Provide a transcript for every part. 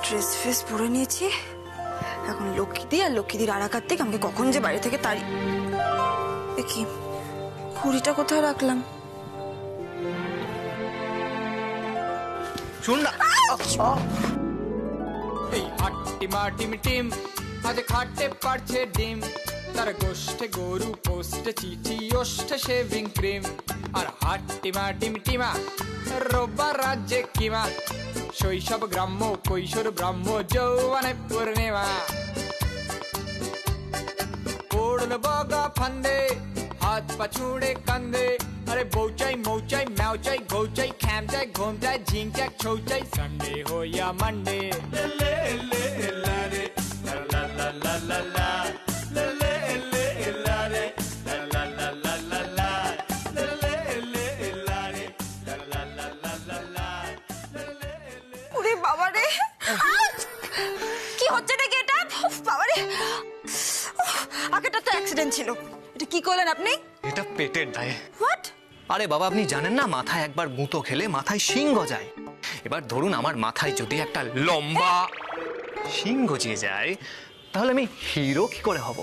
Dress fresh পরে নিয়েছি, এখন লক্ষ্মীদি আর লক্ষ্মীদির আড়া কার্তিক আমাকে কখন যে বাড়ি থেকে তাড়ি। দেখি ঘড়িটা কোথায় রাখলাম। শুন না, এই হাট্টিমা টিম টিম আজ খাটে পারছে ডিম, তার গোষ্ঠে গরু পোস্টে চিঠি ওষ্ঠে শেভিং ক্রিম। আর হাট্টিমা টিম টিমা রোববার রাজ্যে কিমা, শৈশব গ্রাম্য কৈশোর ব্রাহ্ম যৌবনে পূর্ণিমা। পড়ল বগা ফান্দে হাত পা ছুঁড়ে কান্দে, আরে বউ চাই মৌ চাই ম্যাও চাই গৌ চাই খ্যাম চাই ঘুম চাই ঝিং চাই ছৌ চাই, সানডে হো ইয়া মানডে। ওরে বাবা রে, কি হচ্ছে নাকি এটা? বাবা রে, আগেটা তো অ্যাক্সিডেন্ট ছিল, এটা কি করলেন আপনি? এটা পেটের দায়ে। হোয়াট? আরে বাবা, আপনি জানেন না মাথায় একবার গুঁতো খেলে মাথায় শিং গজায়। এবার ধরুন আমার মাথায় যদি একটা লম্বা শিং গজিয়ে যায়, তাহলে আমি হিরো কি করে হব?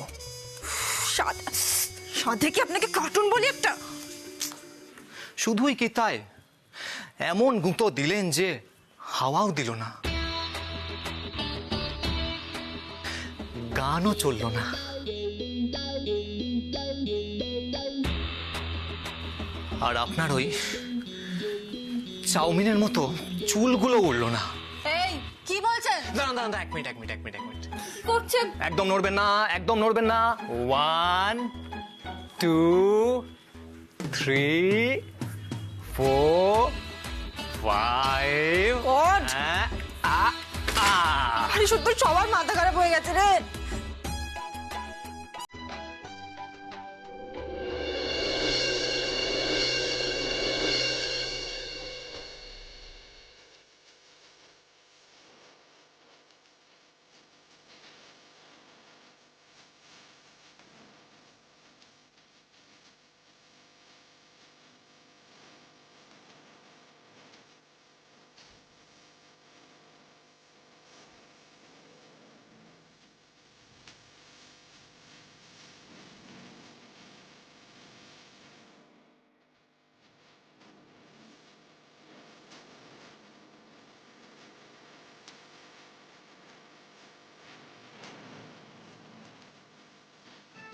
সাধে কি আপনাকে কার্টুন বলি একটা? শুধুই কি তাই, এমন গুঁতো দিলেন যে হাওয়াও দিল না, গানও চলল না। আর আপনার ওই চাউমিনের মতো চুলগুলো উড়লো না। এই কি বলছেন? দাঁড়ান দাঁড়ান, এক মিনিট এক মিনিট এক মিনিট এক মিনিট। কি করছেন? একদম নড়বেন না, একদম নড়বেন না। 1 2 3 4 5। God! আরে সত্যি সবার মাথা খারাপ হয়ে গেছে রে।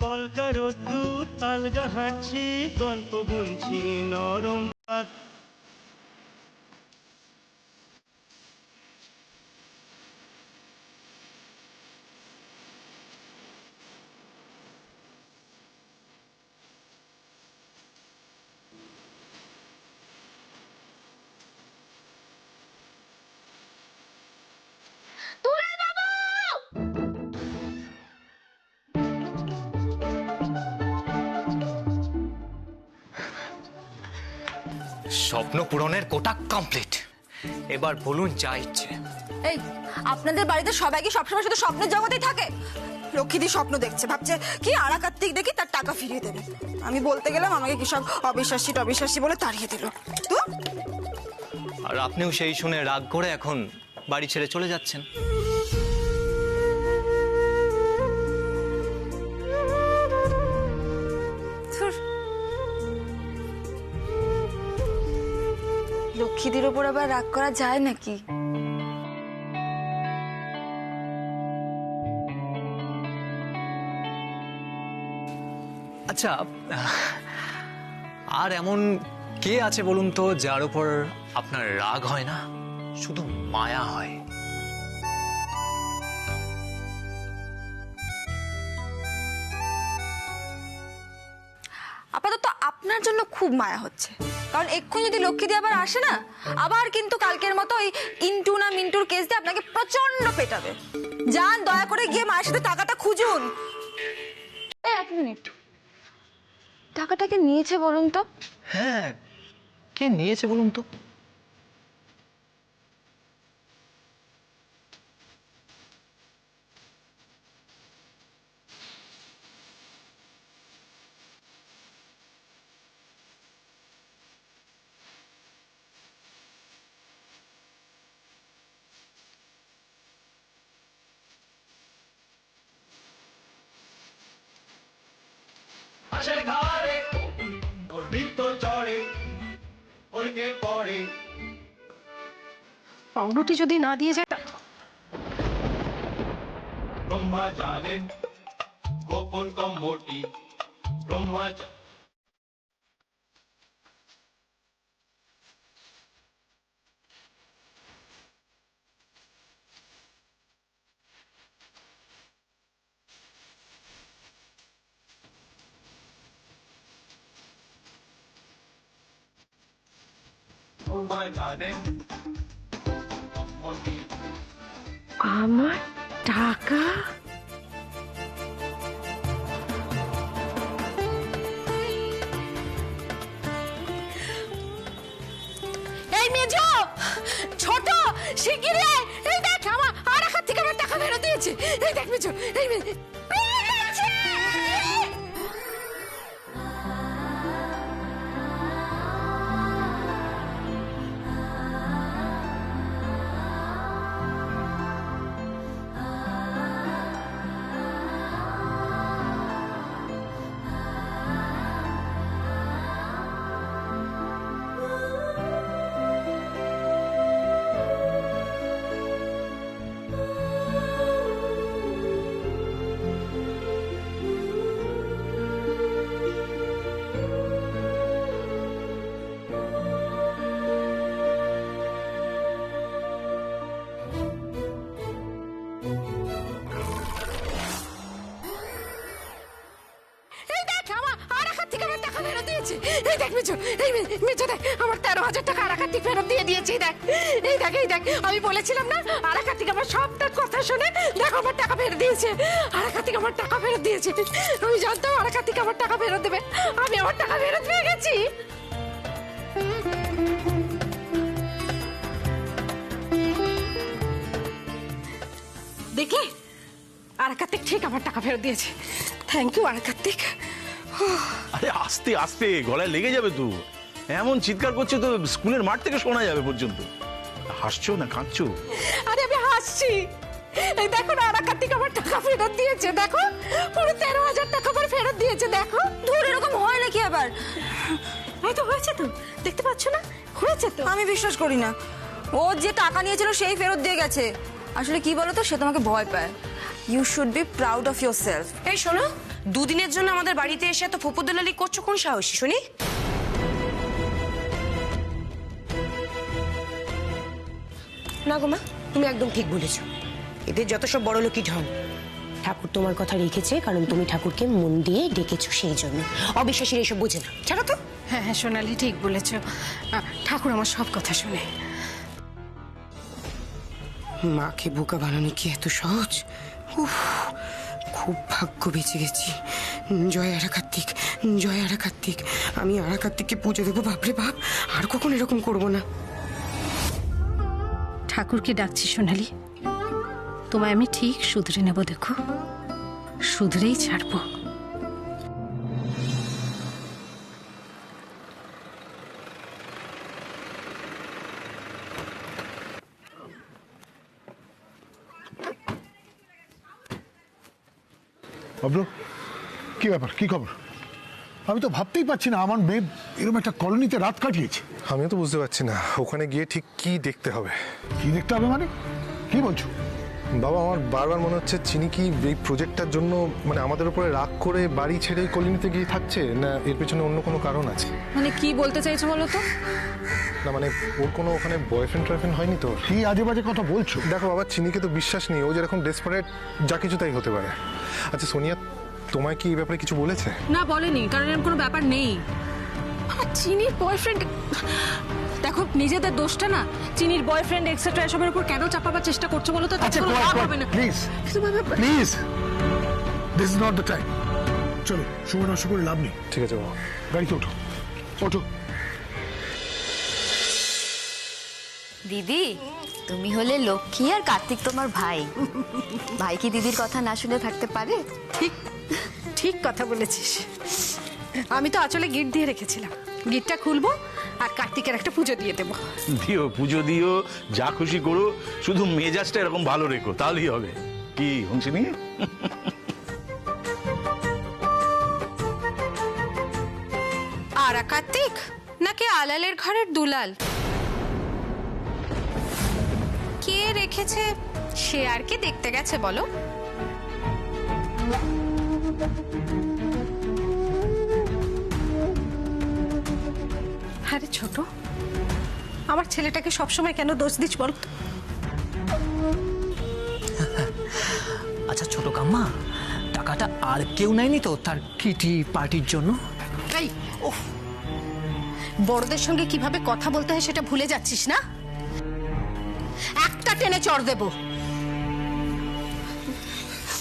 কলকা রোদ্দুর আলগা হাঁটছি, গল্প বুনছি নরম পাত। স্বপ্ন পূরণের কোটা কমপ্লিট। এবার বলুন যা ইচ্ছে। এই আপনাদের বাড়িতে সবাই কি সবসময় শুধু স্বপ্নের জগতেই থাকে? লক্ষ্মীদি স্বপ্ন দেখছে, ভাবছে কি আড়া কার্তিক দেখি তার টাকা ফিরিয়ে দেবে। আমি বলতে গেলাম আমাকে কি সব অবিশ্বাসী বলে তাড়িয়ে দিল। তো আর আপনিও সেই শুনে রাগ করে এখন বাড়ি ছেড়ে চলে যাচ্ছেন। লক্ষ্মীদির ওপর আবার রাগ করা যায় নাকি? আচ্ছা, আর এমন কে আছে বলুন তো যার উপর আপনার রাগ হয় না, শুধু মায়া হয়? আপাতত আপনার জন্য খুব মায়া হচ্ছে, কারণ এক্ষুনি যদি লক্ষ্মীদি আবার আসে না, আবার কিন্তু কালকের মতো ওই ইন্টু না মিন্টুর কেস দিয়ে আপনাকে প্রচন্ড পেটাবে। যান, দয়া করে গিয়ে মায়ের সাথে টাকাটা খুঁজুন। এক মিনিট, টাকাটাকে নিয়েছে বলুন তো? হ্যাঁ, কে নিয়েছে বলুন তো? আকাশের ঘরে ওর বৃত্ত চড়ে ওইকে পড়ে। পাউরুটি যদি না দিয়ে যায় ব্রহ্মা জানেন গোপন কম্মটি, ব্রহ্মা জানেন কম্মটি। আমার টাকা এই মেজো ছোট শিগগিরই আয়। এই দেখ আমার আর হাত থেকে আমার টাকা ফেরত দিয়েছে। এই দেখ মেজো এই পেয়েছে। এই দেখ মেজো এই মেজো দেখ আমার 13,000 টাকা আরাকার্তিক ফেরত দিয়ে দিয়েছে। দেখ এই দেখ এই দেখ আমি বলেছিলাম না আরাকার্তিক আমার সবটা কথা শুনে দেখ আমার টাকা ফেরত দিয়েছে। আরাকার্তিক আমার টাকা ফেরত দিয়েছে। আমি জানতাম আরাকার্তিক আমার টাকা ফেরত দেবে। আমি আমার টাকা ফেরত পেয়ে গেছি। দেখলে আরাকার্তিক ঠিক আমার টাকা ফেরত দিয়েছে। থ্যাংক ইউ আরাকার্তিক। আরে আস্তে আস্তে গলায় লেগে যাবে তো, এমন চিৎকার করছে তো স্কুলের মাঠ থেকে শোনা যাবে পর্যন্ত। হাসছো না কাঁদছো? আরে আমি হাসছি। এই দেখো না আরাকার্তিক আমার টাকা ফেরত দিয়েছে। দেখো পুরো 13,000 টাকা আমার ফেরত দিয়েছে। দেখো ধুর এরকম হয় নাকি আবার? এই তো হয়েছে তো, দেখতে পাচ্ছ না হয়েছে তো। আমি বিশ্বাস করি না ও যে টাকা নিয়েছিল সেই ফেরত দিয়ে গেছে। আসলে কি বলতো সে তোমাকে ভয় পায়। You should be proud of yourself. এই শোনো, দুদিনের জন্য আমাদের বাড়িতে এসে এত ফোপদলালি করছো কোন সাহসী শুনি? না গো মা, তুমি একদম ঠিক বলেছ। এদের যত সব বড় লোকই ঢং। ঠাকুর তোমার কথা রেখেছে কারণ তুমি ঠাকুরকে মন দিয়ে ডেকেছো সেই জন্য। অবিশ্বাসীরা এসব বোঝে না, ছাড়ো তো। হ্যাঁ হ্যাঁ সোনালি ঠিক বলেছ। ঠাকুর আমার সব কথা শুনে। মাকে বোকা বানানো কি এত সহজ? উফ, খুব ভাগ্য বেঁচে গেছি। জয় আরাকার্তিক, জয় আরাকার্তিক। আমি আরাকার্তিককে পুজো দেবো, বাপরে বাপ, আর কখন এরকম করবো না। ঠাকুরকে ডাকছি সোনালি, তোমায় আমি ঠিক শুধরে নেব। দেখো শুধরেই ছাড়বো। বাবলু, কি ব্যাপার, কি খবর? আমি তো ভাবতেই পারছি না আমার মেয়ে এরকম একটা কলোনিতে রাত কাটিয়েছে। আমিও তো বুঝতে পারছি না ওখানে গিয়ে ঠিক কি দেখতে হবে। কি দেখতে হবে মানে? কি বলছো বাবা? আমার বারবার মনে হচ্ছে চিনি কি এই প্রজেক্টটার জন্য মানে আমাদের উপরে রাগ করে বাড়ি ছেড়ে কলোনিতে গিয়ে থাকছে, না এর পেছনে অন্য কোনো কারণ আছে? মানে কি বলতে চাইছো বলো তো? না মানে ওর কোনো ওখানে বয়ফ্রেন্ড টয়ফ্রেন্ড হয়নি তো? কি আজে বাজে কথা বলছো? দেখো বাবা, চিনিকে তো বিশ্বাস নেই, ও যেরকম ডেসপারেট যা কিছু তাই হতে পারে। আচ্ছা সোনিয়া, তোমায় কি এই ব্যাপারে কিছু বলেছে? না বলেনি, কারণ এরকম কোনো ব্যাপার নেই। চিনির বয়ফ্রেন্ড, দেখো নিজেদের দোষটা না চিনির বয়ফ্রেন্ড এক্সেট্রা এসবের উপর কেন চাপাবার চেষ্টা করছো বলো তো? আচ্ছা please please, this is not the time. চলো, সময় নষ্ট করে লাভ নেই। ঠিক আছে বাবা, গাড়িতে ওঠো, ওঠো। দিদি, তুমি হলে লক্ষ্মী আর কার্তিক তোমার ভাই। ভাই কি দিদির কথা না শুনে থাকতে পারে? ঠিক ঠিক কথা বলেছিস। আমি তো আঁচলে গিট দিয়ে রেখেছিলাম, গিটটা খুলবো আর কার্তিকের একটা পুজো দিয়ে দেবো। দিও, পুজো দিও, যা খুশি করো, শুধু মেজাজটা এরকম ভালো রেখো, তাহলেই হবে। কি হংসিনী? দালালের ঘরের দুলাল। কে রেখেছে সে আর কি দেখতে গেছে বলো? আরে ছোট, আমার ছেলেটাকে সবসময় কেন দোষ দিচ্ছ বল? আচ্ছা ছোট কাম্মা, টাকাটা আর কেউ নেয়নি তো তার কিটি পার্টির জন্য? এই ওহ, বড়দের সঙ্গে কিভাবে কথা বলতে হয় সেটা ভুলে যাচ্ছিস না? একটা টেনে চড় দেবো।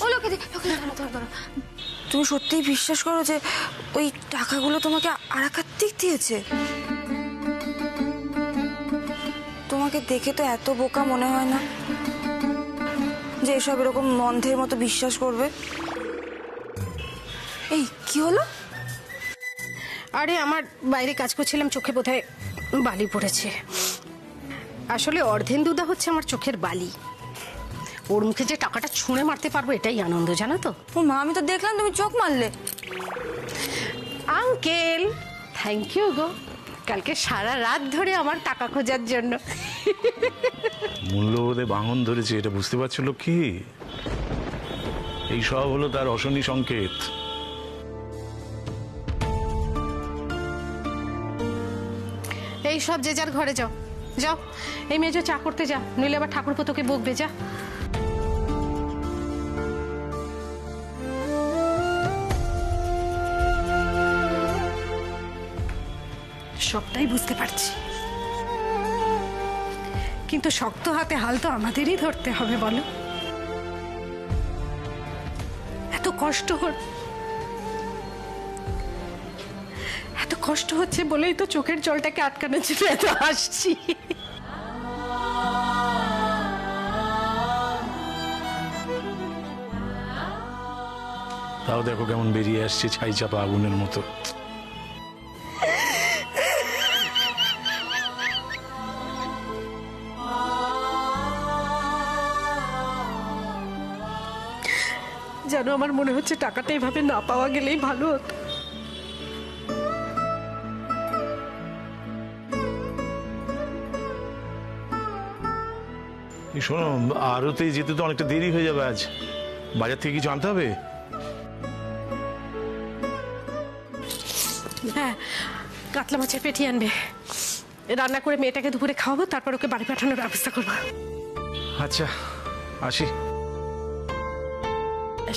ও লোকেদি, তুমি সত্যিই বিশ্বাস করো যে ওই টাকাগুলো তোমাকে আরাকাত্তিক দিয়েছে? তোমাকে দেখে তো এত বোকা মনে হয় না যে এসব এরকম মন্ধের মতো বিশ্বাস করবে। এই কি হলো? আরে আমার বাইরে কাজ করছিলাম, চোখে বোধহয় বালি পড়েছে। আসলে অর্ধেন্দুদা হচ্ছে আমার চোখের বালি। ওর মুখে যে টাকাটা ছুঁড়ে মারতে পারবো এটাই আনন্দ, জানো তো? ও মা, আমি তো দেখলাম তুমি চোখ মারলে। আঙ্কেল থ্যাংক ইউ গো, কালকে সারা রাত ধরে আমার টাকা খোঁজার জন্য। মূল্যবোধে বাহন ধরেছে, এটা বুঝতে পারছিল কি? এই সব হলো তার অশনি সংকেত। এই সব যে যার ঘরে যাও, যাও। এই মেয়ে চা করতে যা, নইলে আবার ঠাকুরপো তোকে বকবে। যা। সবটাই বুঝতে পারছি, কিন্তু শক্ত হাতে হাল তো আমাদেরই ধরতে হবে বলো। এত কষ্ট হচ্ছে বলেই তো চোখের জলটাকে আটকানোর জন্য এত হাসছি। তাও দেখো কেমন বেরিয়ে আসছে ছাই চাপা আগুনের মতো। যেন আমার মনে হচ্ছে টাকাটা এভাবে না পাওয়া গেলেই ভালো হতো। শোনো, আরতে যেতে তো অনেকটা দেরি হয়ে যাবে আজ। বাজার থেকে কিছু আনতে হবে? হ্যাঁ, কাতলা মাছের পেটি আনবে। রান্না করে মেয়েটাকে দুপুরে খাওয়াবো, তারপর ওকে বাড়ি পাঠানোর ব্যবস্থা করবো। আচ্ছা, আসি।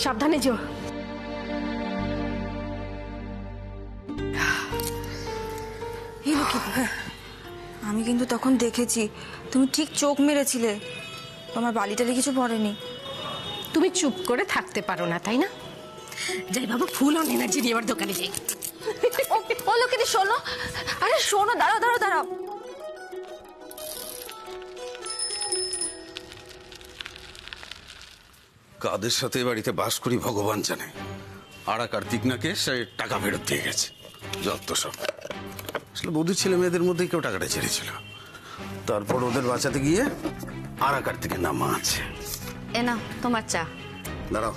সাবধানে যেও। আমি কিন্তু তখন দেখেছি তুমি ঠিক চোখ মেরেছিলে, তোমার বালিটারে কিছু পড়েনি। তুমি চুপ করে থাকতে পারো না, তাই না? যাই বাবা, ফুল অন এনার্জি নিয়ে আবার দোকানে যাই। ও লোকেদি শোনো, আরে শোনো, দাঁড়াও দাঁড়াও দাঁড়াও। কাদের সাথে বাড়িতে বাস করি ভগবান জানে। আড়া কার্তিক নাকে সে টাকা ফেরত দিয়ে গেছে। যত সব আসলে বৌদির ছেলে মেয়েদের মধ্যে কেউ টাকাটা ছেড়েছিল, তারপর ওদের বাঁচাতে গিয়ে আড়া কার্তিকের নাম আছে। এ না তোমার চা। দাঁড়াও।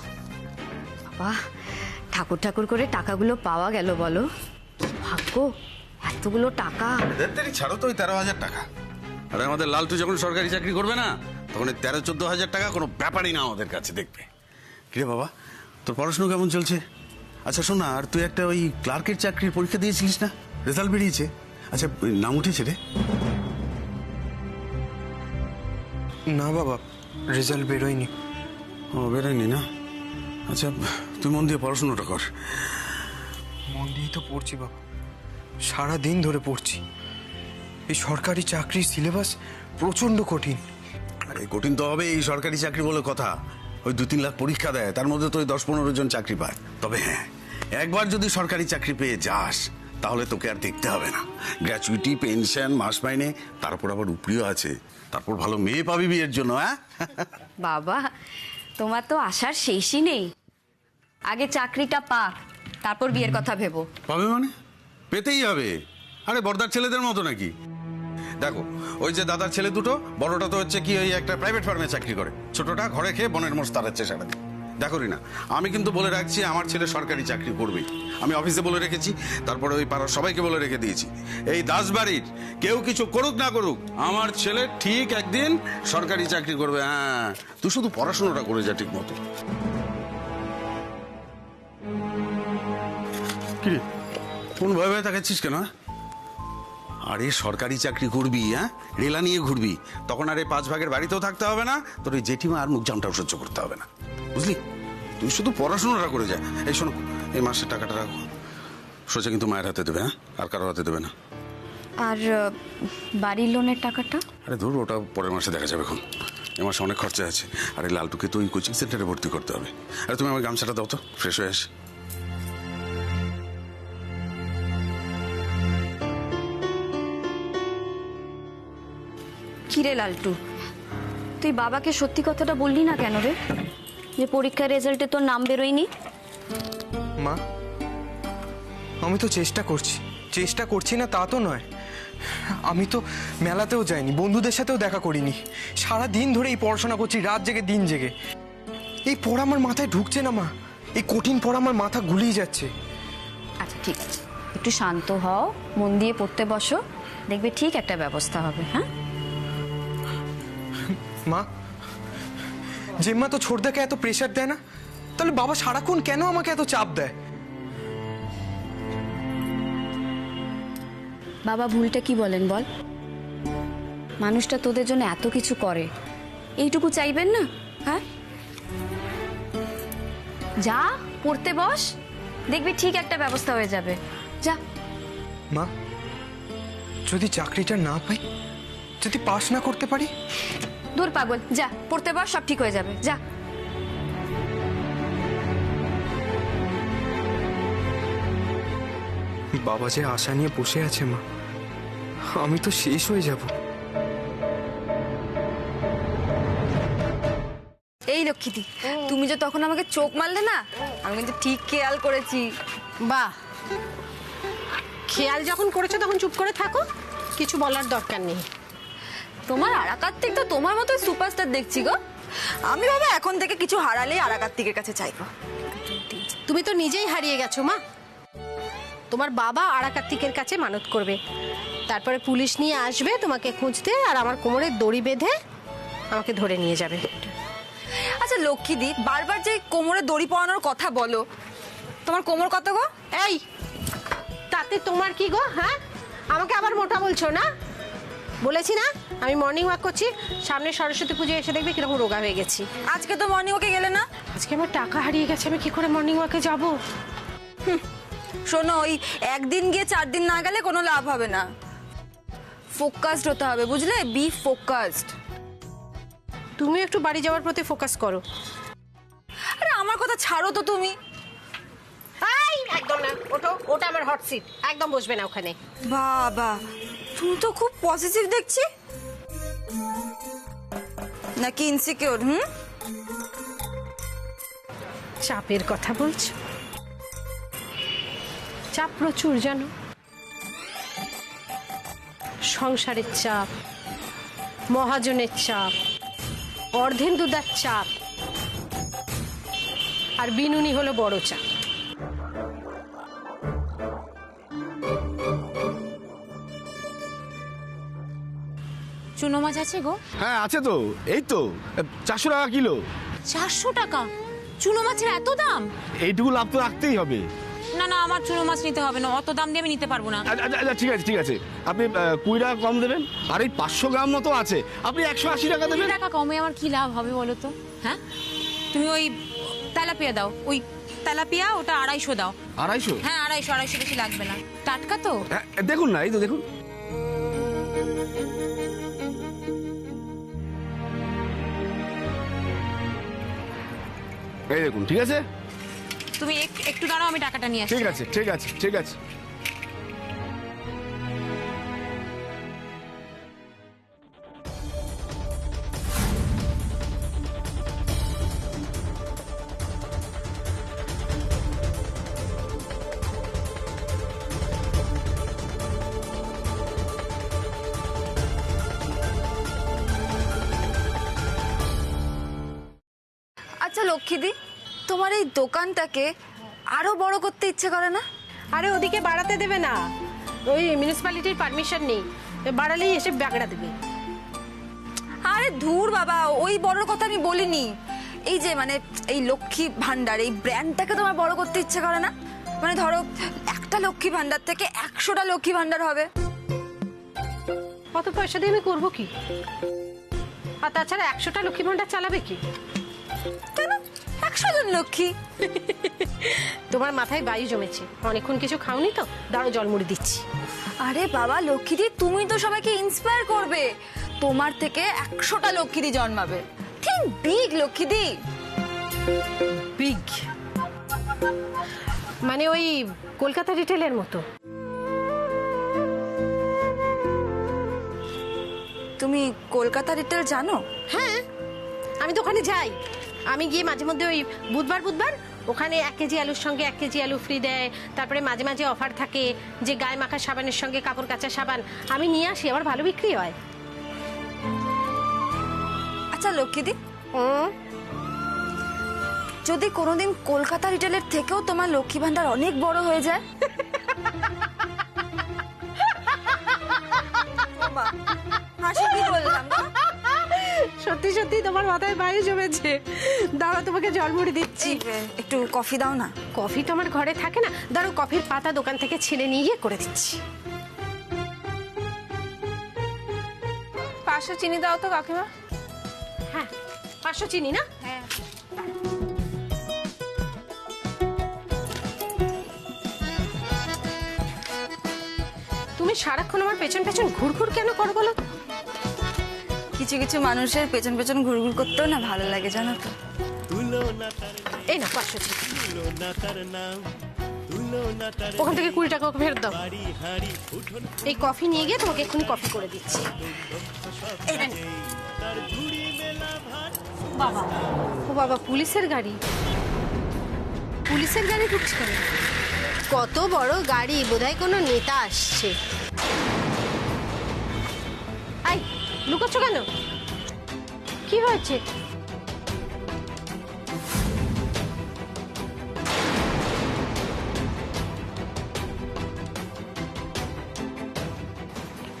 বাবা, ঠাকুর ঠাকুর করে টাকাগুলো পাওয়া গেল বলো। ভাগ্য, এতগুলো টাকা। ছাড়ো তো, ওই 13,000 টাকা। আরে আমাদের লালটু যখন সরকারি চাকরি করবে না, তখন 13-14 টাকা কোনো ব্যাপারই না আমাদের কাছে। দেখবে কিরে বাবা, তোর পড়াশোনা কেমন চলছে? আচ্ছা শোন না, আর তুই একটা ওই ক্লার্কের চাকরির পরীক্ষা দিয়েছিলিস না? রেজাল্ট বেরিয়েছে? আচ্ছা নাম উঠেছে রে? না বাবা, রেজাল্ট বেরোয়নি। ও, বেরোয়নি না? আচ্ছা তুই মন দিয়ে পড়াশোনাটা কর। মন দিয়েই তো পড়ছি বাবা, সারা দিন ধরে পড়ছি। এই সরকারি চাকরির সিলেবাস প্রচন্ড কঠিন। আরে কঠিন তো হবে, এই সরকারি চাকরি বলে কথা। ওই 2-3 লাখ পরীক্ষা দেয়, তার মধ্যে তো ওই 10-15 জন চাকরি পায়। তবে হ্যাঁ, একবার যদি সরকারি চাকরি পেয়ে যাস তাহলে তোকে আর দেখতে হবে না। গ্র্যাচুইটি, পেনশন, মাস মাইনে, তারপর আবার উপরিও আছে। তারপর ভালো মেয়ে পাবি বিয়ের জন্য। হ্যাঁ বাবা, তোমার তো আশার শেষই নেই। আগে চাকরিটা পাক, তারপর বিয়ের কথা ভেবো। পাবে মানে? পেতেই হবে। আরে বড়দার ছেলেদের মতো নাকি? দেখো, ওই যে দাদার ছেলে দুটো, বড়টা তো হচ্ছে কি ওই একটা প্রাইভেট ফার্মে চাকরি করে, ছোটটা ঘরে খেয়ে বনের মোষ তাড়াচ্ছে সারাদিন। দেখো রিনা, আমি কিন্তু বলে রাখছি আমার ছেলে সরকারি চাকরি করবেই। আমি অফিসে বলে রেখেছি, তারপরে ওই পাড়ার সবাইকে বলে রেখে দিয়েছি, এই দাসবাড়ির কেউ কিছু করুক না করুক আমার ছেলে ঠিক একদিন সরকারি চাকরি করবে। হ্যাঁ, তুই শুধু পড়াশোনাটা করে যা ঠিক মতো। কি রে, কোন ভয় ভয় তাকাচ্ছিস কেন? আরে সরকারি চাকরি করবি, হ্যাঁ, রেলা নিয়ে ঘুরবি, তখন আর এই 5 ভাগের বাড়িতেও থাকতে হবে না, তোর ওই জেঠিমা আর মুখ জামটাও সহ্য করতে হবে না, বুঝলি? তুই শুধু পড়াশোনাটা করে যা। এই শোনো, এই মাসের টাকাটা রাখো, সোজা কিন্তু মায়ের হাতে দেবে, হ্যাঁ, আর কারোর হাতে দেবে না। আর বাড়ির লোনের টাকাটা? আরে ধর, ওটা পরের মাসে দেখা যাবে। এখন এ মাসে অনেক খরচা আছে, আর এই লালটুকে তো ওই কোচিং সেন্টারে ভর্তি করতে হবে। আরে তুমি আমার গামছাটা দাও তো, ফ্রেশ হয়ে আসি। কিরে লালটু, তুই বাবাকে সত্যি কথাটা বললি না কেন রে, যে পরীক্ষার রেজাল্টে তোর নাম বেরোয়নি? মা, আমি তো চেষ্টা করছি না তা তো নয়। আমি তো মেলাতেও যাইনি, বন্ধুদের সাথেও দেখা করিনি, সারা দিন ধরে এই পড়াশোনা করছি, রাত জেগে দিন জেগে। এই পড়া আমার মাথায় ঢুকছে না মা, এই কঠিন পড়া আমার মাথা গুলিয়ে যাচ্ছে। আচ্ছা ঠিক আছে, একটু শান্ত হও, মন দিয়ে পড়তে বসো, দেখবে ঠিক একটা ব্যবস্থা হবে। হ্যাঁ মা, জেম্মা তো ছোটদাকে এত প্রেশার দেয় না, তাহলে বাবা সারাক্ষণ কেন আমাকে এত চাপ দেয়? বাবা ভুলটা কি বলেন বল? মানুষটা তোদের জন্য এত কিছু করে, এইটুকু চাইবেন না? হ্যাঁ, যা পড়তে বস, দেখবি ঠিক একটা ব্যবস্থা হয়ে যাবে। যা। মা, যদি চাকরিটা না পাই, যদি পাস না করতে পারি? দূর পাগল, যা পড়তে বস, সব ঠিক হয়ে যাবে। যা। বাবা যে আশা নিয়ে বসে আছে মা, আমি তো শেষ হয়ে যাব। এই লক্ষ্মীদি, তুমি যে তখন আমাকে চোখ মারলে না, আমি কিন্তু ঠিক খেয়াল করেছি। বাহ, খেয়াল যখন করেছো তখন চুপ করে থাকো, কিছু বলার দরকার নেই। তোমার আরাকার্তিক তো তোমার মতোই সুপারস্টার দেখছি গো। আমি বাবা এখন থেকে কিছু হারালেই আরাকার্তিকের কাছে চাইবো। তুমি তো নিজেই হারিয়ে গেছো মা। তোমার বাবা আরাকার্তিকের কাছে মানত করবে, তারপরে পুলিশ নিয়ে আসবে তোমাকে খুঁজতে, আর আমার কোমরে দড়ি বেঁধে আমাকে ধরে নিয়ে যাবে। আচ্ছা লক্ষ্মীদি, বারবার যে কোমরে দড়ি পরানোর কথা বলো, তোমার কোমর কত গো? এই, তাতে তোমার কি গো? হ্যাঁ, আমাকে আবার মোটা বলছো না? বলেছি না আমি মর্নিং ওয়াক করছি, সামনে সরস্বতী পুজো এসে দেখবে কিরকম রোগা হয়ে গেছি। আজকে তো মর্নিং ওয়াকে গেলে না? আজকে আমার টাকা হারিয়ে গেছে, আমি কি করে মর্নিং ওয়াকে যাবো? শোনো, ওই একদিন গিয়ে 4 দিন না গেলে কোনো লাভ হবে না। ফোকাসড হতে হবে, বুঝলে? B focused. তুমি একটু বাড়ি যাওয়ার প্রতি ফোকাস করো। আরে আমার কথা ছাড়ো তো তুমি। একদম না, ওটা আমার হট সিট, একদম বসবে না ওখানে। বাবা, তুমি তো খুব পজিটিভ দেখছি, নাকি ইনসিকিউর? চাপের কথা বলছো? চাপ প্রচুর জানো, সংসারের চাপ, মহাজনের চাপ, অর্ধেন্দুদার চাপ, আর বিনুনি হলো বড় চাপ। চুনো মাছ আছে গো? হ্যাঁ আছে তো, এই তো 400 টাকা কিলো। 400 টাকা? চুনো মাছের এত দাম? এইটুকু লাভ তো রাখতেই হবে। না না, আমার চুনো মাছ নিতে হবে না, অত দাম দিয়ে আমি নিতে পারবো না। আচ্ছা ঠিক আছে, আপনি 20 টাকা কম দেবেন, আর এই 500 গ্রাম মতো আছে, আপনি 180 টাকা দেবেন। 20 টাকা কমে আমার কি লাভ হবে বলো তো? হ্যাঁ, তুমি ওই তেলাপিয়া দাও, ওই তেলাপিয়া, ওটা 250 দাও। 250? হ্যাঁ 250, বেশি লাগবে না। টাটকা তো? দেখুন না, এই তো দেখুন। এই দেখুন, ঠিক আছে? তুমি একটু দাঁড়াও, আমি টাকাটা নিয়ে আসছি। ঠিক আছে। আচ্ছা লক্ষ্মীদি, তোমার এই দোকানটাকে আরো বড় করতে ইচ্ছে করে না? আরে ওদিকে বাড়াতে দেবে না, ওই মিউনিসিপ্যালিটির পারমিশন নেই, বাড়ালেই এসে ব্যাগড়া দেবে। আরে ধুর বাবা, ওই বড় কথা আমি বলিনি। এই যে মানে এই লক্ষ্মী ভান্ডার এই ব্র্যান্ডটাকে তোমার বড় করতে ইচ্ছে করে না? মানে ধরো একটা লক্ষ্মী ভান্ডার থেকে 100টা লক্ষ্মী ভান্ডার হবে। কত পয়সা দিয়ে আমি করবো কি? আর তাছাড়া 100টা লক্ষ্মী ভান্ডার চালাবে কি? কেন 100 জন লক্ষ্মী? তোমার মাথায় বায়ু জমেছে, অনেকক্ষণ কিছু খাওনি তো, দাঁড়ো জলমুড়ি দিচ্ছি। আরে বাবা লক্ষ্মীদি, তুমি তো সবাইকে ইন্সপায়ার করবে, তোমার থেকে 100টা লক্ষ্মীদি জন্মাবে। ঠিক বিগ লক্ষ্মীদি। বিগ মানে ওই কলকাতা রিটেলের মতো? তুমি কলকাতা রিটেল জানো? হ্যাঁ, আমি তো ওখানে যাই। আমি গিয়ে মাঝে মধ্যে ওই বুধবার ওখানে 1 কেজি আলুর সঙ্গে 1 কেজি আলু ফ্রি দেয়। তারপরে মাঝে মাঝে অফার থাকে যে গায়ে মাখা সাবানের সঙ্গে কাপড় কাচা সাবান, আমি নিয়ে আসি, আবার ভালো বিক্রি হয়। আচ্ছা লক্ষ্মীদি, যদি কোনোদিন কলকাতা রিটেলের থেকেও তোমার লক্ষ্মী ভান্ডার অনেক বড় হয়ে যায়, হাসি কি বললাম না? সত্যি সত্যি তোমার মাথায় বায়ু জমেছে, দাঁড়া তোমাকে জলমুড়ি দিচ্ছি। একটু কফি দাও না। কফি তো আমার ঘরে থাকে না, দাঁড়ো কফির পাতা দোকান থেকে ছিঁড়ে নিয়ে করে দিচ্ছি। 500 চিনি দাও তো কাকিমা। হ্যাঁ 500 চিনি না? হ্যাঁ। তুমি সারাক্ষণ আমার পেছন পেছন ঘুরঘুর কেন করো বলো? কিছু কিছু মানুষের পেছন পেছন ঘুরঘুর করতেও না ভালো লাগে, জানো তো। এই না 500 চিনি, ওখান থেকে 20 টাকা ওকে ফেরত দাও। এই কফি নিয়ে গিয়ে তোমাকে এক্ষুনি কফি করে দিচ্ছি। বাবা, ও বাবা, পুলিশের গাড়ি, পুলিশের গাড়ি ঢুকছে কেন? কত বড় গাড়ি, বোধহয় কোনো নেতা আসছে। আই লুকোচ্ছ কেন? কি হয়েছে?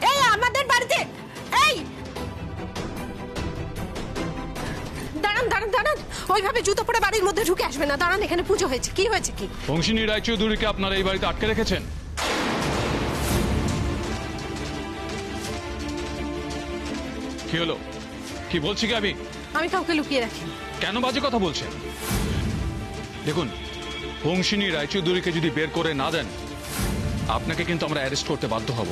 এই আমাদের বাড়িতে, এই দাঁড়ান দাঁড়ান দাঁড়ান, ওইভাবে জুতো পরে বাড়ির মধ্যে ঢুকে আসবে না, দাঁড়ান, এখানে পুজো হয়েছে। কি হয়েছে কি? বংশিনী রায়চৌধুরীকে আপনারা এই বাড়িতে আটকে রেখেছেন? কি হলো? কি বলছি কি আমি কাউকে লুকিয়ে রাখি। কেন বাজে কথা বলছেন? দেখুন, বংশিনী রায়চৌধুরীকে যদি বের করে না দেন, আপনাকে কিন্তু আমরা অ্যারেস্ট করতে বাধ্য হব।